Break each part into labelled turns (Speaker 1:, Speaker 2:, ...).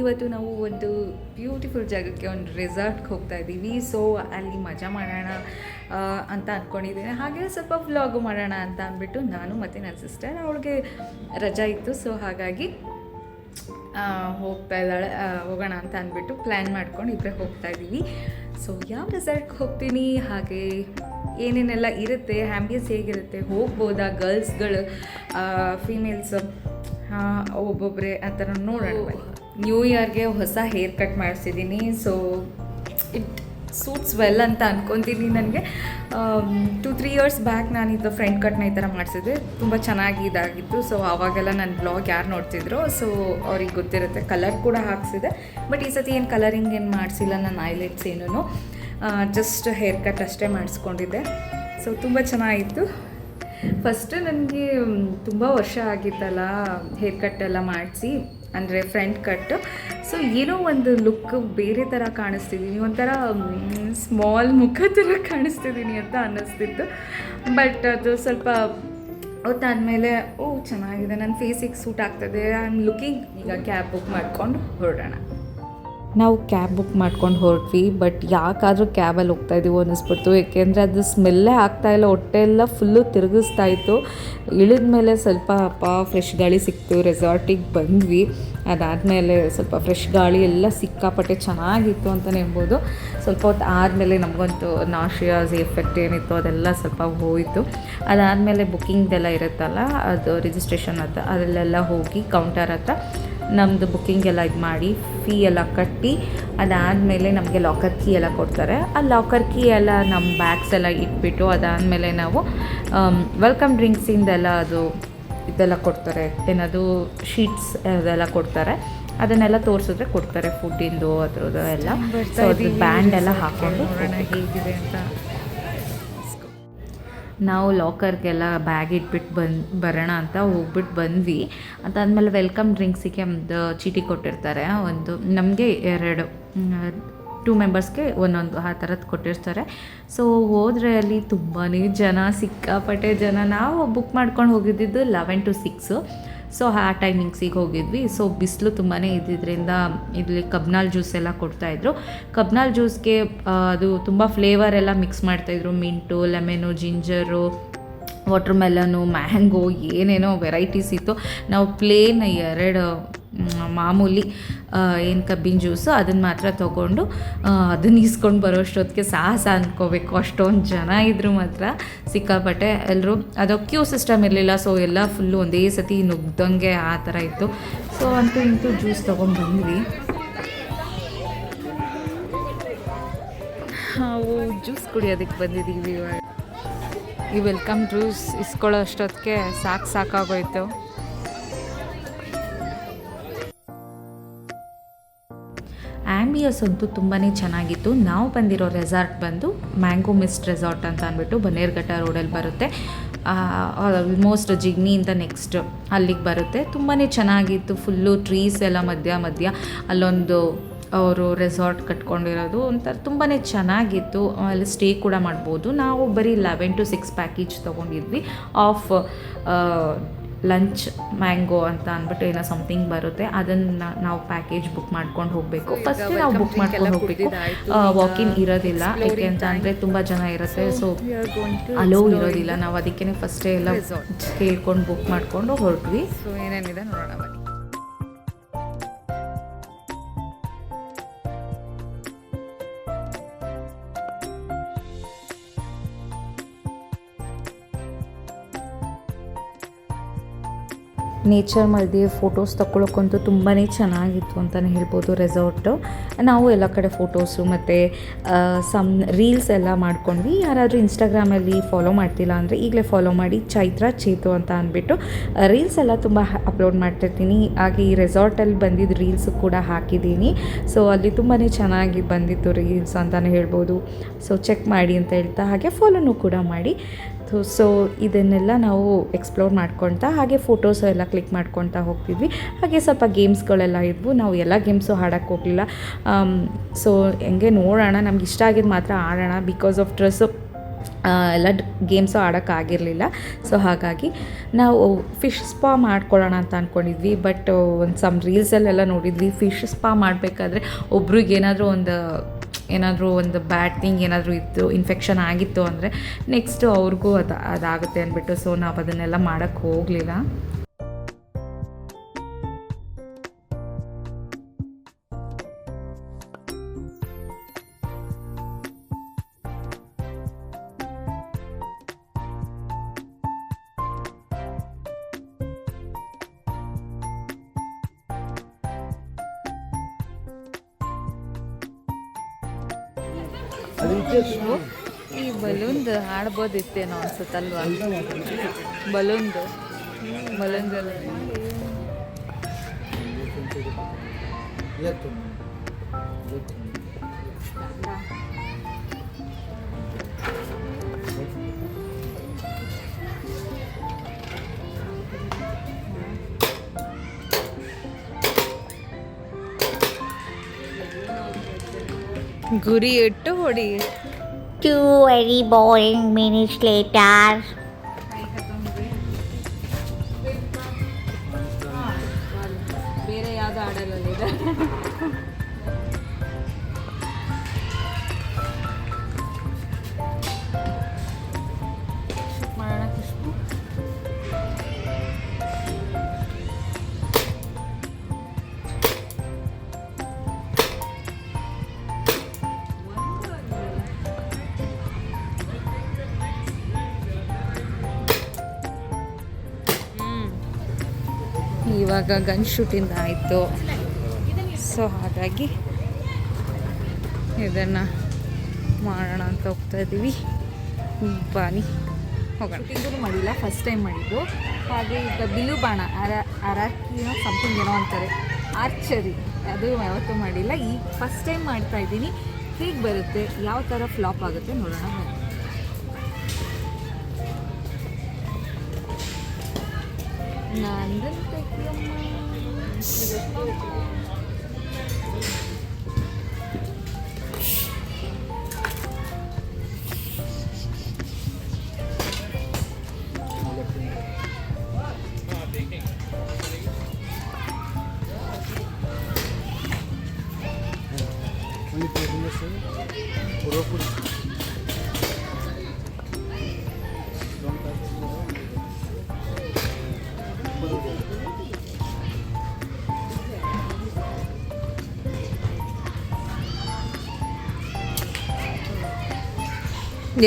Speaker 1: ಇವತ್ತು ನಾವು ಒಂದು ಬ್ಯೂಟಿಫುಲ್ ಜಾಗಕ್ಕೆ ಒಂದು ರೆಸಾರ್ಟ್ಗೆ ಹೋಗ್ತಾ ಇದ್ದೀವಿ. ಸೊ ಅಲ್ಲಿ ಮಜಾ ಮಾಡೋಣ ಅಂತ ಅಂದ್ಕೊಂಡಿದ್ದೀನಿ. ಹಾಗೆ ಸ್ವಲ್ಪ ವ್ಲಾಗು ಮಾಡೋಣ ಅಂತ ಅಂದ್ಬಿಟ್ಟು ನಾನು ಮತ್ತು ನನ್ನ ಸಿಸ್ಟರ್, ಅವಳಿಗೆ ರಜಾ ಇತ್ತು. ಸೊ ಹಾಗಾಗಿ ಹೋಗೋಣ ಅಂತ ಅಂದ್ಬಿಟ್ಟು ಪ್ಲ್ಯಾನ್ ಮಾಡ್ಕೊಂಡು ಇಬ್ಬರೇ ಹೋಗ್ತಾ ಇದ್ದೀವಿ. ಸೊ ಯಾವ ರೆಸಾರ್ಟ್ಗೆ ಹೋಗ್ತೀನಿ, ಹಾಗೆ ಏನೇನೆಲ್ಲ ಇರುತ್ತೆ, ಆ್ಯಂಬಿಯನ್ಸ್ ಹೇಗಿರುತ್ತೆ, ಹೋಗ್ಬೋದಾ, ಗರ್ಲ್ಸ್ಗಳು ಫೀಮೇಲ್ಸ್ ಒಬ್ಬೊಬ್ಬರೇ ಆ ಥರ ನೋಡೋಣ. ನ್ಯೂ ಇಯರ್ಗೆ ಹೊಸ ಹೇರ್ ಕಟ್ ಮಾಡಿಸಿದ್ದೀನಿ. ಸೊ ಇಟ್ ಸೂಟ್ಸ್ ವೆಲ್ ಅಂತ ಅಂದ್ಕೊತೀನಿ. ನನಗೆ 2-3 ಇಯರ್ಸ್ ಬ್ಯಾಕ್ ನಾನು ಇದು ಫ್ರಂಟ್ ಕಟ್ನ ಈ ಥರ ಮಾಡಿಸಿದ್ದೆ, ತುಂಬ ಚೆನ್ನಾಗಿ ಇದಾಗಿತ್ತು. ಸೊ ಆವಾಗೆಲ್ಲ ನನ್ನ ಬ್ಲಾಗ್ ಯಾರು ನೋಡ್ತಿದ್ರು, ಸೊ ಅವ್ರಿಗೆ ಗೊತ್ತಿರುತ್ತೆ. ಕಲರ್ ಕೂಡ ಹಾಕ್ಸಿದೆ, ಬಟ್ ಈ ಸತಿ ಏನು ಕಲರಿಂಗ್ ಏನು ಮಾಡಿಸಿಲ್ಲ. ನಾನು ಹೈಲೈಟ್ಸ್ ಏನೂ ಜಸ್ಟ್ ಹೇರ್ ಕಟ್ ಅಷ್ಟೇ ಮಾಡಿಸ್ಕೊಂಡಿದ್ದೆ. ಸೊ ತುಂಬ ಚೆನ್ನಾಗಿತ್ತು. ಫಸ್ಟು ನನಗೆ ತುಂಬ ವರ್ಷ ಆಗಿತ್ತಲ್ಲ ಹೇರ್ ಕಟ್ ಎಲ್ಲ ಮಾಡಿಸಿ, ಅಂದರೆ ಫ್ರಂಟ್ ಕಟ್ಟು. ಸೊ ಏನೋ ಒಂದು ಲುಕ್ ಬೇರೆ ಥರ ಕಾಣಿಸ್ತಿದ್ದೀನಿ, ಒಂಥರ ಸ್ಮಾಲ್ ಮುಖ ಥರ ಕಾಣಿಸ್ತಿದ್ದೀನಿ ಅಂತ ಅನ್ನಿಸ್ತಿತ್ತು. ಬಟ್ ಅದು ಸ್ವಲ್ಪ ಹೊತ್ತಾದಮೇಲೆ ಚೆನ್ನಾಗಿದೆ, ನನ್ನ ಫೇಸಿಗೆ ಸೂಟ್ ಆಗ್ತದೆ, ಐ ಆಮ್ ಲುಕಿಂಗ್. ಈಗ ಕ್ಯಾಬ್ ಬುಕ್ ಮಾಡ್ಕೊಂಡು ಹೊರಡೋಣ. ನಾವು ಕ್ಯಾಬ್ ಬುಕ್ ಮಾಡ್ಕೊಂಡು ಹೊರಟ್ವಿ. ಬಟ್ ಯಾಕಾದರೂ ಕ್ಯಾಬಲ್ಲಿ ಹೋಗ್ತಾಯಿದ್ದೀವೋ ಅನ್ನಿಸ್ಬಿಡ್ತು, ಏಕೆಂದರೆ ಅದು ಸ್ಮೆಲ್ಲೇ ಆಗ್ತಾಯಿಲ್ಲ, ಹೊಟ್ಟೆ ಎಲ್ಲ ಫುಲ್ಲು ತಿರುಗಿಸ್ತಾಯಿತ್ತು. ಇಳಿದ ಮೇಲೆ ಸ್ವಲ್ಪ ಫ್ರೆಶ್ ಗಾಳಿ ಸಿಕ್ತು, ರೆಸಾರ್ಟಿಗೆ ಬಂದ್ವಿ. ಅದಾದಮೇಲೆ ಸ್ವಲ್ಪ ಫ್ರೆಶ್ ಗಾಳಿ ಎಲ್ಲ ಸಿಕ್ಕಾಪಟ್ಟೆ ಚೆನ್ನಾಗಿತ್ತು ಅಂತಲೇ ಹೇಳ್ಬೋದು. ಸ್ವಲ್ಪ ಹೊತ್ತು ಆದಮೇಲೆ ನಮಗಂತೂ ನಾಶಿಯಾಸ್ ಎಫೆಕ್ಟ್ ಏನಿತ್ತು ಅದೆಲ್ಲ ಸ್ವಲ್ಪ ಹೋಯಿತು. ಅದಾದಮೇಲೆ ಬುಕ್ಕಿಂಗ್ದೆಲ್ಲ ಇರುತ್ತಲ್ಲ, ಅದು ರಿಜಿಸ್ಟ್ರೇಷನ್ ಹತ್ರ ಅದರಲ್ಲೆಲ್ಲ ಹೋಗಿ ಕೌಂಟರ್ ಹತ್ರ ನಮ್ಮದು ಬುಕ್ಕಿಂಗ್ ಎಲ್ಲ ಇದು ಮಾಡಿ ಫೀ ಎಲ್ಲ ಕಟ್ಟಿ, ಅದಾದಮೇಲೆ ನಮಗೆ ಲಾಕರ್ ಕೀ ಎಲ್ಲ ಕೊಡ್ತಾರೆ. ಆ ಲಾಕರ್ ಕೀ ಎಲ್ಲ ನಮ್ಮ ಬ್ಯಾಗ್ಸ್ ಎಲ್ಲ ಇಟ್ಬಿಟ್ಟು, ಅದಾದಮೇಲೆ ನಾವು ವೆಲ್ಕಮ್ ಡ್ರಿಂಕ್ಸಿಂದೆಲ್ಲ ಇದೆಲ್ಲ ಕೊಡ್ತಾರೆ, ಏನದು ಶೀಟ್ಸ್ ಅದೆಲ್ಲ ಕೊಡ್ತಾರೆ. ಅದನ್ನೆಲ್ಲ ತೋರಿಸಿದ್ರೆ ಕೊಡ್ತಾರೆ, ಫುಡ್ಡಿಂದು ಅದ್ರದ್ದು ಎಲ್ಲ. ಸೊ ಅದು ಬ್ಯಾಂಡ್ ಎಲ್ಲ ಹಾಕ್ಕೊಂಡು ಹೇಗಿದೆ ಅಂತ. ನಾವು ಲಾಕರ್ಗೆಲ್ಲ ಬ್ಯಾಗ್ ಇಟ್ಬಿಟ್ಟು ಬರೋಣ ಅಂತ ಹೋಗ್ಬಿಟ್ಟು ಬಂದ್ವಿ. ಅದಾದಮೇಲೆ ವೆಲ್ಕಮ್ ಡ್ರಿಂಕ್ಸಿಗೆ ಒಂದು ಚೀಟಿ ಕೊಟ್ಟಿರ್ತಾರೆ, ಒಂದು ನಮಗೆ 2 ಮೆಂಬರ್ಸ್ಗೆ ಒಂದೊಂದು ಆ ಥರದ್ದು ಕೊಟ್ಟಿರ್ತಾರೆ. ಸೊ ಹೋದರೆ ಅಲ್ಲಿ ತುಂಬಾ ಜನ, ಸಿಕ್ಕಾಪಟ್ಟೆ ಜನ. ನಾವು ಬುಕ್ ಮಾಡ್ಕೊಂಡು ಹೋಗಿದ್ದಿದ್ದು 11 to 6. ಸೊ ಆ ಟೈಮಿಂಗ್ಸಿಗೆ ಹೋಗಿದ್ವಿ. ಸೊ ಬಿಸಿಲು ತುಂಬಾ ಇದ್ದಿದ್ದರಿಂದ ಇಲ್ಲಿ ಕಬ್ನಾಲ್ ಜ್ಯೂಸ್ ಎಲ್ಲ ಕೊಡ್ತಾಯಿದ್ರು. ಕಬ್ನಾಲ್ ಜ್ಯೂಸ್ಗೆ ಅದು ತುಂಬ ಫ್ಲೇವರ್ ಎಲ್ಲ ಮಿಕ್ಸ್ ಮಾಡ್ತಾಯಿದ್ರು, ಮಿಂಟು, ಲೆಮನು, ಜಿಂಜರು, ವಾಟರ್ ಮೆಲನು, ಮ್ಯಾಂಗೋ, ಏನೇನೋ ವೆರೈಟೀಸ್ ಇತ್ತು. ನಾವು ಪ್ಲೇನ್ 2 ಮಾಮೂಲಿ ಏನು ಕಬ್ಬಿನ ಜ್ಯೂಸು ಅದನ್ನು ಮಾತ್ರ ತೊಗೊಂಡು ಅದನ್ನು ಇಸ್ಕೊಂಡು ಬರೋಷ್ಟೊತ್ತಿಗೆ ಸಾಹಸ ಅಂದ್ಕೋಬೇಕು, ಅಷ್ಟೊಂದು ಜನ ಇದ್ದರು ಮಾತ್ರ ಸಿಕ್ಕಾಪಟ್ಟೆ ಎಲ್ಲರೂ. ಅದು ಕ್ಯೂ ಸಿಸ್ಟಮ್ ಇರಲಿಲ್ಲ, ಸೊ ಎಲ್ಲ ಫುಲ್ಲು ಒಂದೇ ಸತಿ ನುಗ್ದಂಗೆ ಆ ಥರ ಇತ್ತು. ಸೊ ಅಂತೂ ಇಂತೂ ಜ್ಯೂಸ್ ತೊಗೊಂಡು ಬಂದ್ವಿ. ನಾವು ಜ್ಯೂಸ್ ಕುಡಿಯೋದಕ್ಕೆ ಬಂದಿದ್ದೀವಿ ಇವಾಗ. ಈ ವೆಲ್ಕಮ್ ಜ್ಯೂಸ್ ಇಸ್ಕೊಳ್ಳೋ ಅಷ್ಟೊತ್ತಿಗೆ ಸಾಕಾಗೋಯ್ತು. ಆ್ಯಂಬಿಯನ್ಸ್ ಅಂತೂ ತುಂಬಾ ಚೆನ್ನಾಗಿತ್ತು. ನಾವು ಬಂದಿರೋ ರೆಸಾರ್ಟ್ ಬಂದು ಮ್ಯಾಂಗೋ ಮಿಸ್ಟ್ ರೆಸಾರ್ಟ್ ಅಂತ ಅಂದ್ಬಿಟ್ಟು ಬನ್ನೇರುಘಟ್ಟ ರೋಡಲ್ಲಿ ಬರುತ್ತೆ. ಆಲ್ಮೋಸ್ಟ್ ಜಿಗ್ನಿಯಿಂದ ನೆಕ್ಸ್ಟ್ ಅಲ್ಲಿಗೆ ಬರುತ್ತೆ. ತುಂಬಾ ಚೆನ್ನಾಗಿತ್ತು, ಫುಲ್ಲು ಟ್ರೀಸ್ ಎಲ್ಲ ಮಧ್ಯ ಅಲ್ಲೊಂದು ಅವರು ರೆಸಾರ್ಟ್ ಕಟ್ಕೊಂಡಿರೋದು ಒಂಥರ ತುಂಬಾ ಚೆನ್ನಾಗಿತ್ತು. ಅಲ್ಲಿ ಸ್ಟೇ ಕೂಡ ಮಾಡ್ಬೋದು. ನಾವು ಬರೀ 11 to 6 ಪ್ಯಾಕೇಜ್ ತೊಗೊಂಡಿದ್ವಿ. ಆಫ್ ಲಂಚ್ ಮ್ಯಾಂಗೋ ಅಂತ ಅಂದ್ಬಿಟ್ಟು ಏನೋ ಸಮಥಿಂಗ್ ಬರುತ್ತೆ, ಅದನ್ನು ನಾವು ಪ್ಯಾಕೇಜ್ ಬುಕ್ ಮಾಡ್ಕೊಂಡು ಹೋಗಬೇಕು. ಫಸ್ಟ್ ನಾವು ಬುಕ್ ಮಾಡ್ಕೊಂಡು ಹೋಗಬೇಕು, ವಾಕಿನ್ ಇರೋದಿಲ್ಲ. ಯಾಕೆ ಅಂತ ಅಂದರೆ ತುಂಬ ಜನ ಇರುತ್ತೆ, ಸೊ ಅಲೋ ಇರೋದಿಲ್ಲ. ನಾವು ಅದಕ್ಕೇ ಫಸ್ಟೇ ಎಲ್ಲ ಕೇಳ್ಕೊಂಡು ಬುಕ್ ಮಾಡಿಕೊಂಡು ಹೊರಟ್ವಿ. ಸೊ ಏನೇನಿದೆ ನೋಡೋಣ ಬನ್ನಿ. ನೇಚರ್ ಮಧ್ಯೆ ಫೋಟೋಸ್ ತಗೊಳ್ಳೋಕ್ಕಂತೂ ತುಂಬಾ ಚೆನ್ನಾಗಿತ್ತು ಅಂತಲೇ ಹೇಳ್ಬೋದು ರೆಸಾರ್ಟು. ನಾವು ಎಲ್ಲ ಕಡೆ ಫೋಟೋಸು ಮತ್ತು ರೀಲ್ಸ್ ಎಲ್ಲ ಮಾಡ್ಕೊಂಡ್ವಿ. ಯಾರಾದರೂ ಇನ್ಸ್ಟಾಗ್ರಾಮಲ್ಲಿ ಫಾಲೋ ಮಾಡ್ತಿಲ್ಲ ಅಂದರೆ ಈಗಲೇ ಫಾಲೋ ಮಾಡಿ, ಚೈತ್ರ ಚೇತು ಅಂತ ಅಂದ್ಬಿಟ್ಟು ರೀಲ್ಸ್ ಎಲ್ಲ ತುಂಬ ಅಪ್ಲೋಡ್ ಮಾಡ್ತಿರ್ತೀನಿ. ಹಾಗೆ ಈ ರೆಸಾರ್ಟಲ್ಲಿ ಬಂದಿದ್ದು ರೀಲ್ಸು ಕೂಡ ಹಾಕಿದ್ದೀನಿ. ಸೊ ಅಲ್ಲಿ ತುಂಬಾ ಚೆನ್ನಾಗಿ ಬಂದಿತ್ತು ರೀಲ್ಸ್ ಅಂತಲೇ ಹೇಳ್ಬೋದು. ಸೊ ಚೆಕ್ ಮಾಡಿ ಅಂತ ಹೇಳ್ತಾ, ಹಾಗೆ ಫಾಲೋನೂ ಕೂಡ ಮಾಡಿ. ಸೊ ಇದನ್ನೆಲ್ಲ ನಾವು ಎಕ್ಸ್ಪ್ಲೋರ್ ಮಾಡ್ಕೊಳ್ತಾ ಹಾಗೆ ಫೋಟೋಸು ಎಲ್ಲ ಕ್ಲಿಕ್ ಮಾಡ್ಕೊಳ್ತಾ ಹೋಗ್ತಿದ್ವಿ. ಹಾಗೆ ಸ್ವಲ್ಪ ಗೇಮ್ಸ್ಗಳೆಲ್ಲ ಇದ್ವು. ನಾವು ಎಲ್ಲ ಗೇಮ್ಸು ಆಡೋಕ್ಕೆ ಹೋಗಲಿಲ್ಲ. ಸೊ ಹೆಂಗೆ ನೋಡೋಣ, ನಮ್ಗೆ ಇಷ್ಟ ಆಗಿದ್ದು ಮಾತ್ರ ಆಡೋಣ. ಬಿಕಾಸ್ ಆಫ್ ಡ್ರೆಸ್ಸು ಎಲ್ಲ ಗೇಮ್ಸು ಆಡೋಕ್ಕಾಗಿರಲಿಲ್ಲ. ಸೊ ಹಾಗಾಗಿ ನಾವು ಫಿಶ್ ಸ್ಪಾ ಮಾಡ್ಕೊಳ್ಳೋಣ ಅಂತ ಅಂದ್ಕೊಂಡಿದ್ವಿ. ಬಟ್ ಒಂದು ಸಮ್ ರೀಲ್ಸಲ್ಲೆಲ್ಲ ನೋಡಿದ್ವಿ, ಫಿಶ್ ಸ್ಪಾ ಮಾಡಬೇಕಾದ್ರೆ ಒಬ್ರಿಗೆ ಏನಾದರೂ ಒಂದು ಬ್ಯಾಡ್ ಥಿಂಗ್ ಏನಾದರೂ ಇತ್ತು, ಇನ್ಫೆಕ್ಷನ್ ಆಗಿತ್ತು ಅಂದರೆ ನೆಕ್ಸ್ಟು ಅವ್ರಿಗೂ ಅದಾಗುತ್ತೆ ಅಂದ್ಬಿಟ್ಟು ಸೊ ನಾವು ಅದನ್ನೆಲ್ಲ ಮಾಡೋಕ್ಕೆ ಹೋಗಲಿಲ್ಲ. ಈ ಬಲೂನ್ದು ಆಡ್ಬೋದಿತ್ತೇನೋ ಅನ್ಸುತ್ತಲ್ವಾ, ಬಲೂನ್ದು ಗುರಿ ಇಟ್ಟು ಹೊಡಿ.
Speaker 2: 2 very boring minutes later.
Speaker 1: ಬೇರೆ ಯಾವ್ದು ಆಡಲ್ಲಲ್ಲಿದೆ. ಮಾಡೋಣ ಖುಷ್ಬು. ಇವಾಗ ಗನ್ ಶೂಟಿಂದ ಆಯಿತು. ಸೊ ಹಾಗಾಗಿ ಇದನ್ನು ಮಾಡೋಣ ಅಂತ ಹೋಗ್ತಾ ಇದ್ದೀವಿ. ಬಾನಿ ಹೋಗೋಣ. ಶೂಟಿಂಗೂ ಮಾಡಿಲ್ಲ, ಫಸ್ಟ್ ಟೈಮ್ ಮಾಡಿದ್ದು. ಹಾಗೆ ಈಗ ಬಿಲ್ಲು ಬಾಣ ಅರಾಕಿನೋ ಸಮಥಿಂಗ್ ಏನೋ ಅಂತಾರೆ, ಆರ್ಚರಿ, ಅದು ಯಾವತ್ತೂ ಮಾಡಿಲ್ಲ. ಈಗ ಫಸ್ಟ್ ಟೈಮ್ ಮಾಡ್ತಾ ಇದ್ದೀನಿ. ಹೇಗೆ ಬರುತ್ತೆ, ಯಾವ ಥರ ಫ್ಲಾಪ್ ಆಗುತ್ತೆ ನೋಡೋಣ.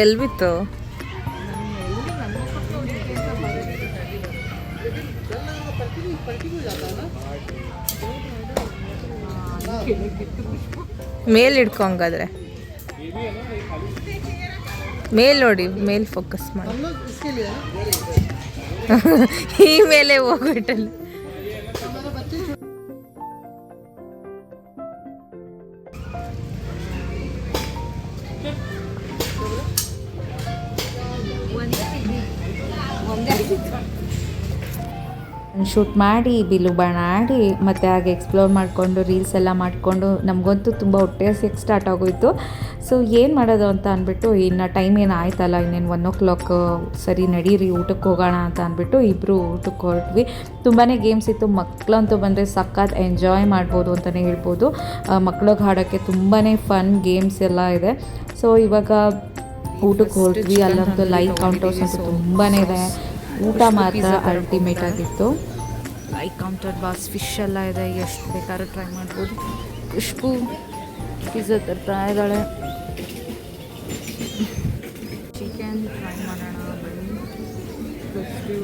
Speaker 1: ಎಲ್ಲಿ ಬಿತ್ತು? ಮೇಲ್ ಹಿಡ್ಕೊ, ಹಂಗಾದ್ರೆ ಮೇಲ್ ನೋಡಿ, ಮೇಲ್ ಫೋಕಸ್ ಮಾಡಿ. ಈ ಮೇಲೆ ಹೋಗ್ಬಿಟ್ಟಲ್ಲ. ಶೂಟ್ ಮಾಡಿ, ಬಿಲ್ಲು ಬಾಣ ಆಡಿ, ಮತ್ತು ಹಾಗೆ ಎಕ್ಸ್ಪ್ಲೋರ್ ಮಾಡಿಕೊಂಡು ರೀಲ್ಸ್ ಎಲ್ಲ ಮಾಡಿಕೊಂಡು ನಮಗಂತೂ ತುಂಬ ಹೊಟ್ಟೆ ಹಸಿಯೋಕ್ಕೆ ಸ್ಟಾರ್ಟ್ ಆಗೋಯಿತು. ಸೊ ಏನು ಮಾಡೋದು ಅಂತ ಅಂದ್ಬಿಟ್ಟು, ಇನ್ನು ಟೈಮ್ ಏನು ಆಯ್ತಲ್ಲ, ಇನ್ನೇನು 1 o'clock, ಸರಿ ನಡೀರಿ ಊಟಕ್ಕೆ ಹೋಗೋಣ ಅಂತ ಅಂದ್ಬಿಟ್ಟು ಇಬ್ಬರು ಊಟಕ್ಕೆ ಹೊರಟ್ವಿ. ತುಂಬಾ ಗೇಮ್ಸ್ ಇತ್ತು. ಮಕ್ಕಳಂತೂ ಬಂದರೆ ಸಖತ್ ಎಂಜಾಯ್ ಮಾಡ್ಬೋದು ಅಂತಲೇ ಹೇಳ್ಬೋದು. ಮಕ್ಳಿಗೆ ಆಡೋಕ್ಕೆ ತುಂಬಾ ಫನ್ ಗೇಮ್ಸ್ ಎಲ್ಲ ಇದೆ. ಸೊ ಇವಾಗ ಊಟಕ್ಕೆ ಹೊರಟ್ವಿ. ಅಲ್ಲಂತೂ ಲೈವ್ ಕೌಂಟರ್ಸ್ ಅಂತೂ ತುಂಬಾ ಇದೆ. ಊಟ ಮಾತ್ರ ಅಲ್ಟಿಮೇಟ್ ಆಗಿತ್ತು. ಲೈಕ್ ಕೌಂಟರ್ ಬಾಸ್, ಫಿಶ್ ಎಲ್ಲ ಇದೆ, ಎಷ್ಟು ಬೇಕಾದ್ರೂ ಟ್ರೈ ಮಾಡ್ಬೋದು. ಖುಷ್ಬು ಪಿಜ್ಜಾ ತರ್ತಾ ಇದ್ದಾಳೆ. ಚಿಕನ್ ಟ್ರೈ ಮಾಡೋಣ ಬನ್ನಿ. ಖುಷ್ಬು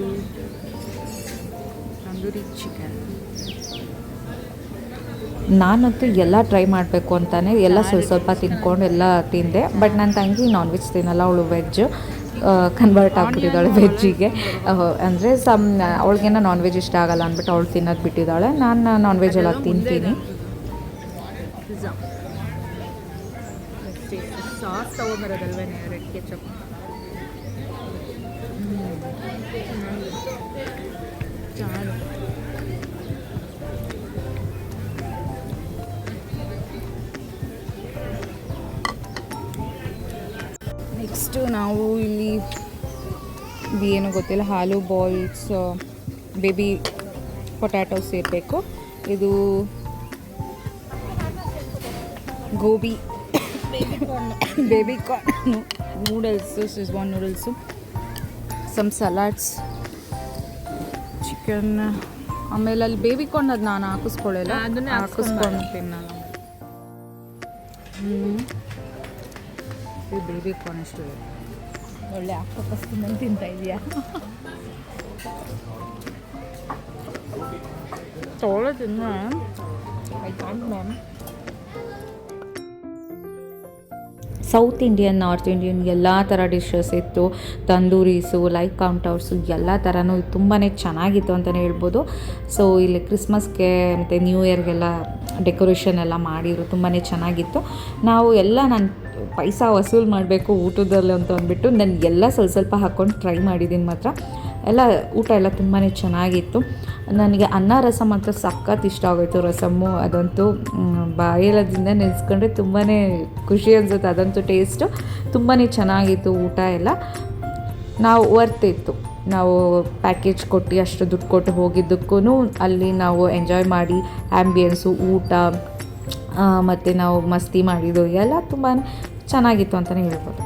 Speaker 1: ತಂದೂರಿ ಚಿಕನ್. ನಾನಂತೂ ಎಲ್ಲ ಟ್ರೈ ಮಾಡಬೇಕು ಅಂತಾನೆ ಎಲ್ಲ ಸ್ವಲ್ಪ ತಿನ್ಕೊಂಡು ಎಲ್ಲ ತಿಂದೆ. ಬಟ್ ನನ್ನ ತಂಗಿ ನಾನ್ ವೆಜ್ ತಿನ್ನಲ್ಲ, ಅವಳು ವೆಜ್ ಕನ್ವರ್ಟ್ ಆಗ್ಬಿಟ್ಟಿದ್ದಾಳೆ ವೆಜ್ಜಿಗೆ. ಅಂದರೆ ಅವಳಿಗೇನೋ ನಾನ್ ವೆಜ್ ಇಷ್ಟ ಆಗಲ್ಲ ಅಂದ್ಬಿಟ್ಟು ಅವಳು ತಿನ್ನೋದು ಬಿಟ್ಟಿದ್ದಾಳೆ. ನಾನು ನಾನ್ ವೆಜ್ ಎಲ್ಲ ತಿಂತೀನಿ. ಸಾಸ್ ತೊಗೊಂಬರೋದಲ್ವೇ, ರೆಡ್ ಕೆಚಪ್. ನೆಕ್ಸ್ಟು ನಾವು ಇಲ್ಲಿ ಏನು ಗೊತ್ತಿಲ್ಲ, ಆಲೂ ಬಾಲ್ಸ್, ಬೇಬಿ ಪೊಟ್ಯಾಟೋಸ್ ಇರಬೇಕು. ಇದು gobi, baby corn noodles, Schezwan noodles, some salads, chicken. ಆಮೇಲೆ ಅಲ್ಲಿ ಬೇಬಿ ಕಾರ್ನ್ ಅದು ನಾನು ಹಾಕಿಸ್ಕೊಳ್ಳಲ್ಲ, ಅದನ್ನೇ ಹಾಕಿಸ್ಕೊಂಡು ತಿನ್ನಲ್ಲ. ಇದು ಬೇಬಿ ಕಾರ್ನ್ ಅಷ್ಟು ಒಳ್ಳೆ ಆಕ್ಟೋಪಸ್ ತಿಂತಾ ಇದೆಯಾ? ತೊಗೊಳ್ಳೋ ತಿನ್ನ. I can't ma'am. South Indian, north Indian ಎಲ್ಲ ಥರ ಡಿಶಸ್ ಇತ್ತು. ತಂದೂರೀಸು, ಲೈವ್ ಕೌಂಟರ್ಸು ಎಲ್ಲ ಥರನೂ ತುಂಬಾ ಚೆನ್ನಾಗಿತ್ತು ಅಂತಲೇ ಹೇಳ್ಬೋದು. ಸೊ ಇಲ್ಲಿ ಕ್ರಿಸ್ಮಸ್ಗೆ ಮತ್ತು ನ್ಯೂ ಇಯರ್ಗೆಲ್ಲ ಡೆಕೋರೇಷನ್ ಎಲ್ಲ ಮಾಡಿದ್ರು, ತುಂಬಾ ಚೆನ್ನಾಗಿತ್ತು. ನಾವು ಎಲ್ಲ ನಾನು ಪೈಸಾ ವಸೂಲು ಮಾಡಬೇಕು ಊಟದಲ್ಲಿ ಅಂತ ಅಂದ್ಬಿಟ್ಟು ನಾನು ಎಲ್ಲ ಸ್ವಲ್ಪ ಹಾಕ್ಕೊಂಡು ಟ್ರೈ ಮಾಡಿದ್ದೀನಿ. ಮಾತ್ರ ಎಲ್ಲ ಊಟ ಎಲ್ಲ ತುಂಬಾ ಚೆನ್ನಾಗಿತ್ತು. ನನಗೆ ಅನ್ನ ರಸಮ್ ಅಂತ ಸಖತ್ ಇಷ್ಟ ಆಗೋಯ್ತು. ರಸಮ್ಮು ಅದಂತೂ ಬಾಯೆಲ್ಲದಿಂದ ನೆನೆಸ್ಕೊಂಡ್ರೆ ತುಂಬಾ ಖುಷಿ ಅನಿಸುತ್ತೆ. ಅದಂತೂ ಟೇಸ್ಟು ತುಂಬಾ ಚೆನ್ನಾಗಿತ್ತು. ಊಟ ಎಲ್ಲ ನಾವು ವರ್ತಿತ್ತು. ನಾವು ಪ್ಯಾಕೇಜ್ ಕೊಟ್ಟು ಅಷ್ಟು ದುಡ್ಡು ಕೊಟ್ಟು ಹೋಗಿದ್ದಕ್ಕೂ ಅಲ್ಲಿ ನಾವು ಎಂಜಾಯ್ ಮಾಡಿ ಆ್ಯಂಬಿಯನ್ಸು, ಊಟ ಮತ್ತು ನಾವು ಮಸ್ತಿ ಮಾಡಿದ್ದು ಎಲ್ಲ ತುಂಬಾ ಚೆನ್ನಾಗಿತ್ತು ಅಂತಲೇ ಹೇಳ್ಬೋದು.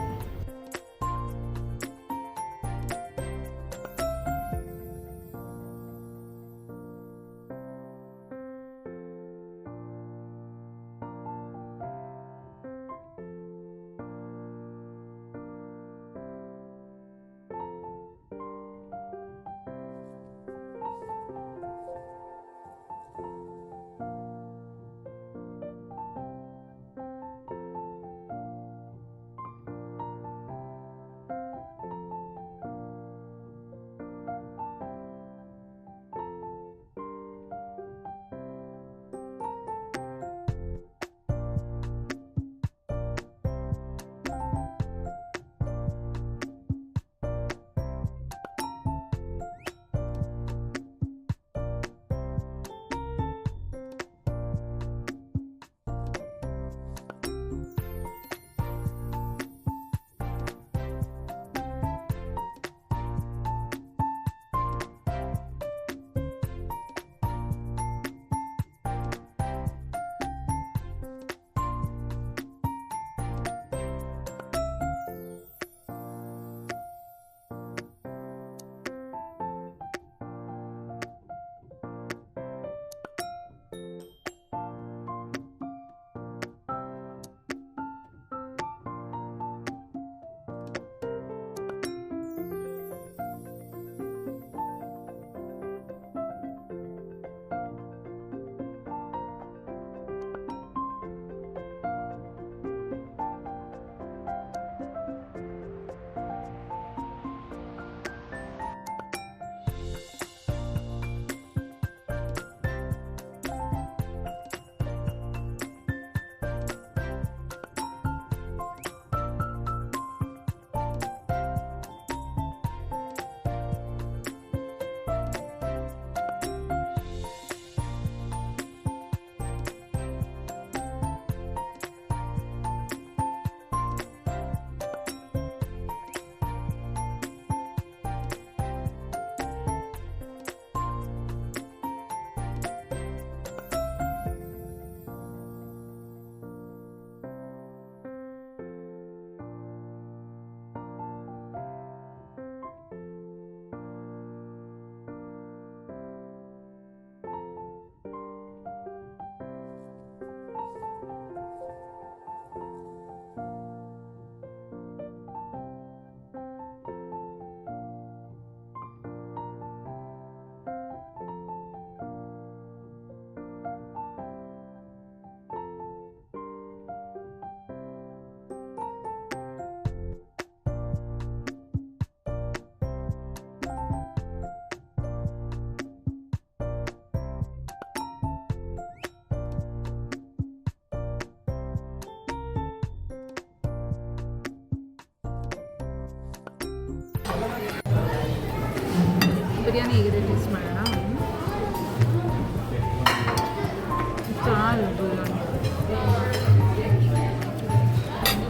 Speaker 3: ಬಿರಿಯಾನಿ ಹೇಗಿದೆ ಟೇಸ್ಟ್ ಮಾಡೋಣ.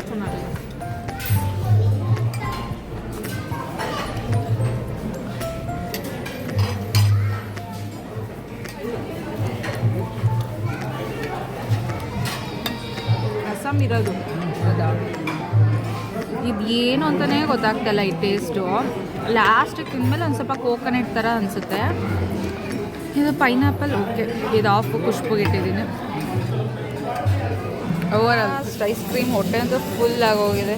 Speaker 3: ಚೆನ್ನಾಗಿದೆ. ಇರೋದು. ಇದು ಏನು ಅಂತಲೇ ಗೊತ್ತಾಗ್ತಲ್ಲ ಈ ಟೇಸ್ಟು. ಲಾಸ್ಟಿಗೆ ತಿಂದಮೇಲೆ ಒಂದು ಸ್ವಲ್ಪ ಕೋಕೋನಟ್ ಥರ ಅನಿಸುತ್ತೆ. ಇದು ಪೈನಾಪಲ್ ಓಕೆ, ಇದು ಆಫ್ ಖುಷ್ಬುಗೆ ಇಟ್ಟಿದ್ದೀನಿ. ಓವರ್ ಐಸ್ ಕ್ರೀಮ್ ಹೊಟ್ಟೆ ಅಂತೂ ಫುಲ್ ಆಗೋಗಿದೆ.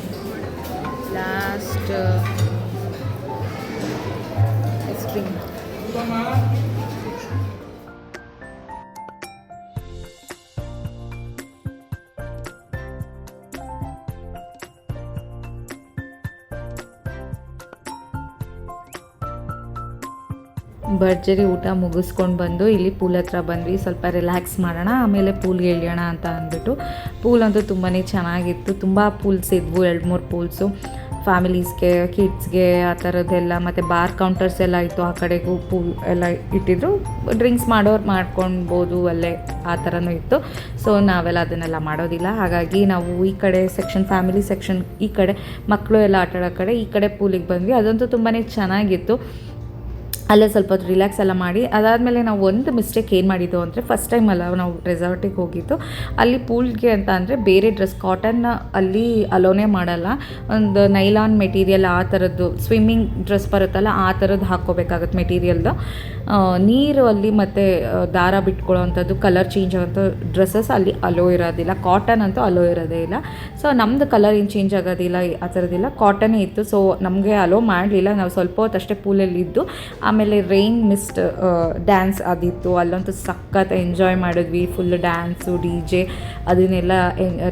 Speaker 3: Last ice cream.
Speaker 1: ಭರ್ಜರಿ ಊಟ ಮುಗಿಸ್ಕೊಂಡು ಬಂದು ಇಲ್ಲಿ ಪೂಲ್ ಹತ್ರ ಬಂದ್ವಿ. ಸ್ವಲ್ಪ ರಿಲ್ಯಾಕ್ಸ್ ಮಾಡೋಣ, ಆಮೇಲೆ ಪೂಲ್ಗೆ ಇಳಿಯೋಣ ಅಂತ ಅಂದ್ಬಿಟ್ಟು. ಪೂಲ್ ಅಂತೂ ತುಂಬಾ ಚೆನ್ನಾಗಿತ್ತು. ತುಂಬ ಪೂಲ್ಸ್ ಇದ್ವು, 2-3 ಪೂಲ್ಸು. ಫ್ಯಾಮಿಲೀಸ್ಗೆ, ಕಿಡ್ಸ್ಗೆ ಆ ಥರದ್ದೆಲ್ಲ. ಮತ್ತು ಬಾರ್ ಕೌಂಟರ್ಸ್ ಎಲ್ಲ ಇತ್ತು, ಆ ಕಡೆಗೂ ಪೂಲ್ ಎಲ್ಲ ಇಟ್ಟಿದ್ರು. ಡ್ರಿಂಕ್ಸ್ ಮಾಡೋರು ಮಾಡ್ಕೊಳ್ಬೋದು ಅಲ್ಲೇ, ಆ ಥರನೂ ಇತ್ತು. ಸೊ ನಾವೆಲ್ಲ ಅದನ್ನೆಲ್ಲ ಮಾಡೋದಿಲ್ಲ. ಹಾಗಾಗಿ ನಾವು ಈ ಕಡೆ ಸೆಕ್ಷನ್, ಫ್ಯಾಮಿಲಿ ಸೆಕ್ಷನ್, ಈ ಕಡೆ ಮಕ್ಕಳು ಎಲ್ಲ ಆಟಾಡೋ ಕಡೆ, ಈ ಕಡೆ ಪೂಲಿಗೆ ಬಂದ್ವಿ. ಅದಂತೂ ತುಂಬಾ ಚೆನ್ನಾಗಿತ್ತು. ಅಲ್ಲೇ ಸ್ವಲ್ಪ ಹೊತ್ತು ರಿಲ್ಯಾಕ್ಸ್ ಎಲ್ಲ ಮಾಡಿ ಅದಾದಮೇಲೆ ನಾವು ಒಂದು ಮಿಸ್ಟೇಕ್ ಏನು ಮಾಡಿದ್ದು ಅಂದರೆ, ಫಸ್ಟ್ ಟೈಮ್ ಅಲ್ಲ ನಾವು ರೆಸಾರ್ಟಿಗೆ ಹೋಗಿದ್ದು. ಅಲ್ಲಿ ಪೂಲ್ಗೆ ಅಂತ ಅಂದರೆ ಬೇರೆ ಡ್ರೆಸ್, ಕಾಟನ್ ಅಲ್ಲಿ ಅಲೋನೇ ಮಾಡಲ್ಲ. ಒಂದು ನೈಲಾನ್ ಮೆಟೀರಿಯಲ್ ಆ ಥರದ್ದು ಸ್ವಿಮ್ಮಿಂಗ್ ಡ್ರೆಸ್ ಬರುತ್ತಲ್ಲ, ಆ ಥರದ್ದು ಹಾಕ್ಕೋಬೇಕಾಗತ್ತೆ ಮೆಟೀರಿಯಲ್ದು. ನೀರು ಅಲ್ಲಿ ಮತ್ತು ದಾರ ಬಿಟ್ಕೊಳ್ಳೋ ಅಂಥದ್ದು, ಕಲರ್ ಚೇಂಜ್ ಆಗೋಂಥ ಡ್ರೆಸ್ಸಸ್ ಅಲ್ಲಿ ಅಲೋ ಇರೋದಿಲ್ಲ. ಕಾಟನ್ ಅಂತೂ ಅಲೋ ಇರೋದೇ ಇಲ್ಲ. ಸೊ ನಮ್ಮದು ಕಲರ್ ಏನು ಚೇಂಜ್ ಆಗೋದಿಲ್ಲ, ಆ ಥರದ್ದಿಲ್ಲ, ಕಾಟನೇ ಇತ್ತು. ಸೊ ನಮಗೆ ಅಲೋ ಮಾಡಲಿಲ್ಲ. ನಾವು ಸ್ವಲ್ಪ ಹೊತ್ತು ಅಷ್ಟೇ ಪೂಲಲ್ಲಿ ಇದ್ದು, ಆಮೇಲೆ ರೈನ್ ಮಿಸ್ಟ್ ಡ್ಯಾನ್ಸ್ ಅದಿತ್ತು. ಅಲ್ಲಂತೂ ಸಖತ್ ಎಂಜಾಯ್ ಮಾಡಿದ್ವಿ. ಫುಲ್ ಡ್ಯಾನ್ಸು, DJ ಅದನ್ನೆಲ್ಲ,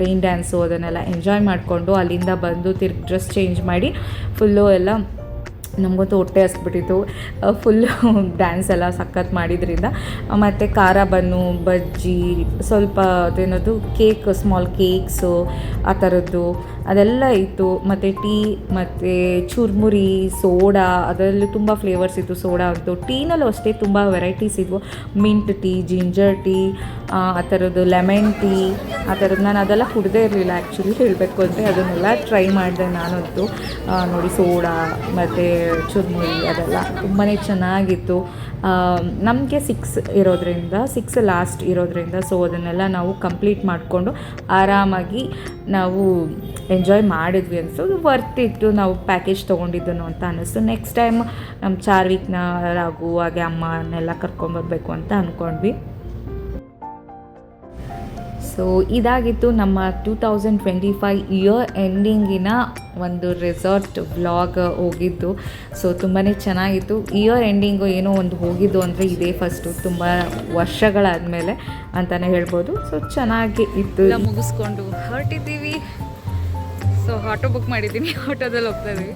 Speaker 1: ರೈನ್ ಡ್ಯಾನ್ಸು ಅದನ್ನೆಲ್ಲ ಎಂಜಾಯ್ ಮಾಡಿಕೊಂಡು ಅಲ್ಲಿಂದ ಬಂದು ತಿರ್ಗಿ ಡ್ರೆಸ್ ಚೇಂಜ್ ಮಾಡಿ ಫುಲ್ಲು ಎಲ್ಲ ನಮಗಂತೂ ಹೊಟ್ಟೆ ಹಸ್ಬಿಟ್ಟಿತ್ತು. ಫುಲ್ಲು ಡ್ಯಾನ್ಸ್ ಎಲ್ಲ ಸಖತ್ ಮಾಡಿದ್ರಿಂದ. ಮತ್ತು ಖಾರ ಬನ್ನು, ಬಜ್ಜಿ, ಸ್ವಲ್ಪ ಅದೇನದು ಕೇಕ್, ಸ್ಮಾಲ್ ಕೇಕ್ಸು ಆ ಥರದ್ದು ಅದೆಲ್ಲ ಇತ್ತು. ಮತ್ತು ಟೀ, ಮತ್ತು ಚುರ್ಮುರಿ, ಸೋಡಾ, ಅದರಲ್ಲಿ ತುಂಬ ಫ್ಲೇವರ್ಸ್ ಇತ್ತು. ಸೋಡಾ ಅಂತೂ, ಟೀನಲ್ಲೂ ಅಷ್ಟೇ ತುಂಬ ವೆರೈಟೀಸ್ ಇದ್ವು. ಮಿಂಟ್ ಟೀ, ಜಿಂಜರ್ ಟೀ, ಆ ಥರದ್ದು ಲೆಮನ್ ಟೀ, ಆ ಥರದ್ದು. ನಾನು ಅದೆಲ್ಲ ಕುಡ್ದೇ ಇರಲಿಲ್ಲ ಆ್ಯಕ್ಚುಲಿ ಹೇಳಬೇಕು ಅಂದರೆ. ಅದನ್ನೆಲ್ಲ ಟ್ರೈ ಮಾಡಿದೆ ನಾನಂತೂ. ನೋಡಿ, ಸೋಡಾ ಮತ್ತು ಚುರ್ಮುರಿ ಅದೆಲ್ಲ ತುಂಬಾ ಚೆನ್ನಾಗಿತ್ತು. ನಮಗೆ 6 ಲಾಸ್ಟ್ ಇರೋದ್ರಿಂದ ಸೊ ಅದನ್ನೆಲ್ಲ ನಾವು ಕಂಪ್ಲೀಟ್ ಮಾಡಿಕೊಂಡು ಆರಾಮಾಗಿ ನಾವು ಎಂಜಾಯ್ ಮಾಡಿದ್ವಿ. ಅನಿಸೋದು ವರ್ತ್ ಇತ್ತು ನಾವು ಪ್ಯಾಕೇಜ್ ತೊಗೊಂಡಿದ್ದನು ಅಂತ ಅನ್ನಿಸ್ತು. ನೆಕ್ಸ್ಟ್ ಟೈಮ್ ನಮ್ಮ ಚಾರ್ವಿಕ್ನ, ರಾಘು ಹಾಗೆ ಅಮ್ಮನೆಲ್ಲ ಕರ್ಕೊಂಬರ್ಬೇಕು ಅಂತ ಅಂದ್ಕೊಂಡ್ವಿ. ಸೊ ಇದಾಗಿತ್ತು ನಮ್ಮ 2025 ಇಯರ್ ಎಂಡಿಂಗಿನ ಒಂದು ರೆಸಾರ್ಟ್ ವ್ಲಾಗ್ ಹೋಗಿದ್ದು. ಸೊ ತುಂಬಾ ಚೆನ್ನಾಗಿತ್ತು. ಇಯರ್ ಎಂಡಿಂಗು ಏನೋ ಒಂದು ಹೋಗಿದ್ದು ಅಂದರೆ ಇದೇ ಫಸ್ಟು, ತುಂಬ ವರ್ಷಗಳಾದಮೇಲೆ ಅಂತಲೇ ಹೇಳ್ಬೋದು. ಸೊ ಚೆನ್ನಾಗಿ ಇತ್ತು.
Speaker 3: ಎಲ್ಲ ಮುಗಿಸ್ಕೊಂಡು ಹೊರಟಿದ್ದೀವಿ. ಸೊ ಆಟೋ ಬುಕ್ ಮಾಡಿದ್ದೀನಿ, ಆಟೋದಲ್ಲಿ ಹೋಗ್ತಾ ಇದ್ದೀವಿ.